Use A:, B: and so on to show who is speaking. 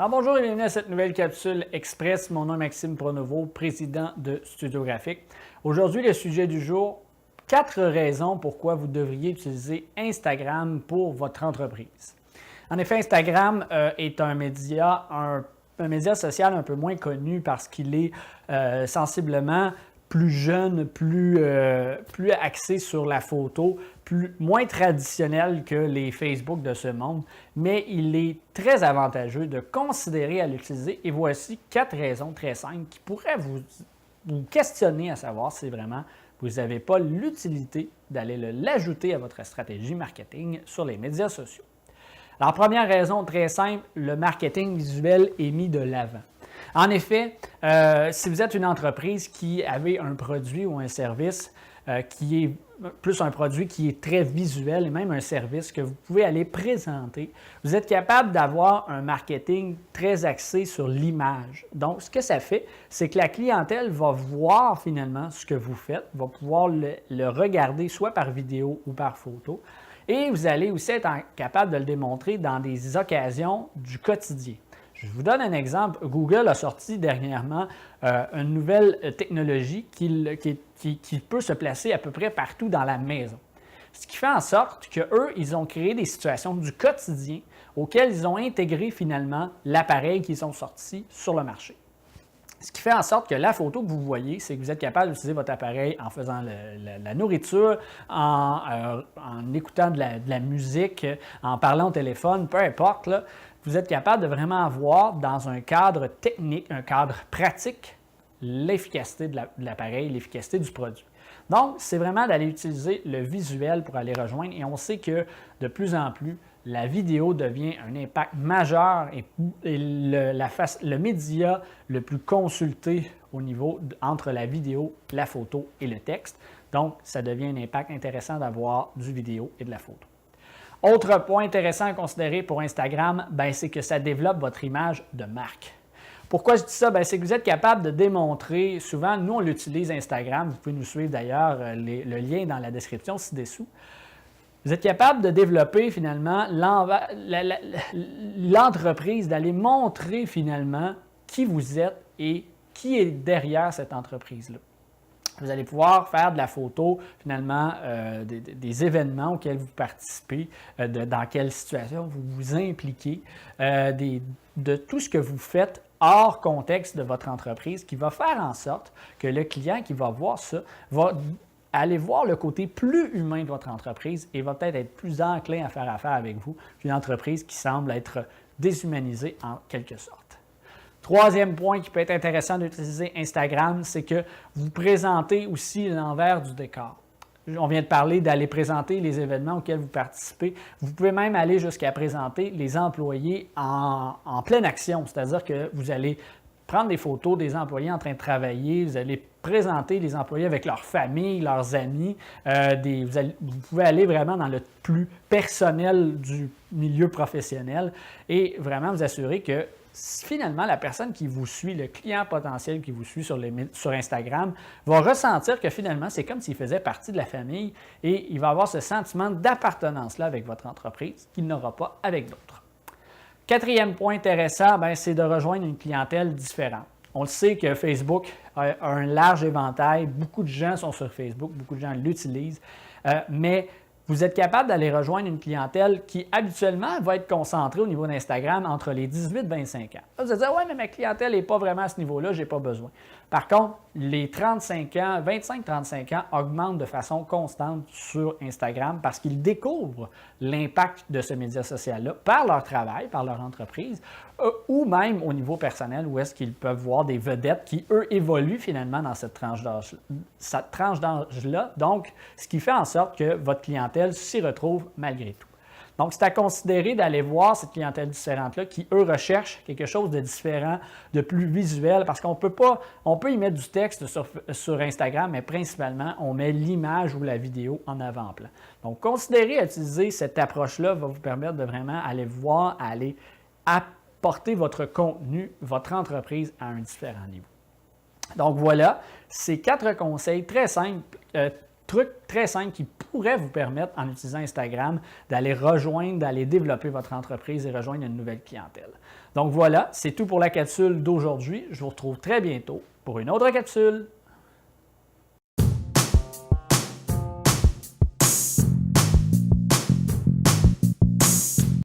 A: Alors bonjour et bienvenue à cette nouvelle capsule express. Mon nom est Maxime Pronovo, président de Studio Graphique. Aujourd'hui, le sujet du jour, 4 raisons pourquoi vous devriez utiliser Instagram pour votre entreprise. En effet, Instagram est un média social un peu moins connu parce qu'il est sensiblement plus jeune, plus axé sur la photo, moins traditionnel que les Facebook de ce monde, mais il est très avantageux de considérer à l'utiliser. Et voici 4 raisons très simples qui pourraient vous questionner à savoir si vraiment vous n'avez pas l'utilité d'aller l'ajouter à votre stratégie marketing sur les médias sociaux. Alors, première raison très simple, le marketing visuel est mis de l'avant. En effet, si vous êtes une entreprise qui avait un produit ou un service qui est plus un produit qui est très visuel et même un service que vous pouvez aller présenter, vous êtes capable d'avoir un marketing très axé sur l'image. Donc, ce que ça fait, c'est que la clientèle va voir finalement ce que vous faites, va pouvoir le regarder soit par vidéo ou par photo. Et vous allez aussi être capable de le démontrer dans des occasions du quotidien. Je vous donne un exemple. Google a sorti dernièrement une nouvelle technologie qui peut se placer à peu près partout dans la maison. Ce qui fait en sorte qu'eux, ils ont créé des situations du quotidien auxquelles ils ont intégré finalement l'appareil qu'ils ont sorti sur le marché. Ce qui fait en sorte que la photo que vous voyez, c'est que vous êtes capable d'utiliser votre appareil en faisant la nourriture, en écoutant de la musique, en parlant au téléphone, peu importe. Là, vous êtes capable de vraiment voir dans un cadre technique, un cadre pratique, l'efficacité de l'appareil, l'efficacité du produit. Donc, c'est vraiment d'aller utiliser le visuel pour aller rejoindre et on sait que de plus en plus, la vidéo devient un impact majeur et le média le plus consulté au niveau entre la vidéo, la photo et le texte. Donc, ça devient un impact intéressant d'avoir du vidéo et de la photo. Autre point intéressant à considérer pour Instagram, c'est que ça développe votre image de marque. Pourquoi je dis ça? C'est que vous êtes capable de démontrer, souvent, nous on l'utilise Instagram, vous pouvez nous suivre d'ailleurs, le lien est dans la description ci-dessous. Vous êtes capable de développer finalement l'entreprise, d'aller montrer finalement qui vous êtes et qui est derrière cette entreprise-là. Vous allez pouvoir faire de la photo, finalement, des événements auxquels vous participez, dans quelle situation vous vous impliquez, de tout ce que vous faites hors contexte de votre entreprise qui va faire en sorte que le client qui va voir ça va aller voir le côté plus humain de votre entreprise et va peut-être être plus enclin à faire affaire avec vous qu'une entreprise qui semble être déshumanisée en quelque sorte. Troisième point qui peut être intéressant d'utiliser Instagram, c'est que vous présentez aussi l'envers du décor. On vient de parler d'aller présenter les événements auxquels vous participez. Vous pouvez même aller jusqu'à présenter les employés en pleine action, c'est-à-dire que vous allez prendre des photos des employés en train de travailler, vous allez présenter les employés avec leur famille, leurs amis. Vous pouvez aller vraiment dans le plus personnel du milieu professionnel et vraiment vous assurer que finalement, la personne qui vous suit, le client potentiel qui vous suit sur Instagram, va ressentir que finalement, c'est comme s'il faisait partie de la famille et il va avoir ce sentiment d'appartenance-là avec votre entreprise qu'il n'aura pas avec d'autres. Quatrième point intéressant, c'est de rejoindre une clientèle différente. On le sait que Facebook a un large éventail, beaucoup de gens sont sur Facebook, beaucoup de gens l'utilisent, mais vous êtes capable d'aller rejoindre une clientèle qui, habituellement, va être concentrée au niveau d'Instagram entre les 18 et 25 ans. Là, vous allez dire, « Oui, mais ma clientèle n'est pas vraiment à ce niveau-là, je n'ai pas besoin. » Par contre, les 35 ans, 25-35 ans augmentent de façon constante sur Instagram parce qu'ils découvrent l'impact de ce média social-là par leur travail, par leur entreprise, ou même au niveau personnel où est-ce qu'ils peuvent voir des vedettes qui, eux, évoluent finalement dans cette tranche d'âge-là. Donc, ce qui fait en sorte que votre clientèle s'y retrouve malgré tout. Donc, c'est à considérer d'aller voir cette clientèle différente-là qui, eux, recherchent quelque chose de différent, de plus visuel, parce qu'on peut y mettre du texte sur Instagram, mais principalement, on met l'image ou la vidéo en avant-plan. Donc, considérez à utiliser cette approche-là va vous permettre de vraiment aller voir, aller apporter votre contenu, votre entreprise à un différent niveau. Donc, voilà, ces 4 conseils très simples trucs très simples qui pourraient vous permettre, en utilisant Instagram, d'aller rejoindre, d'aller développer votre entreprise et rejoindre une nouvelle clientèle. Donc voilà, c'est tout pour la capsule d'aujourd'hui. Je vous retrouve très bientôt pour une autre capsule.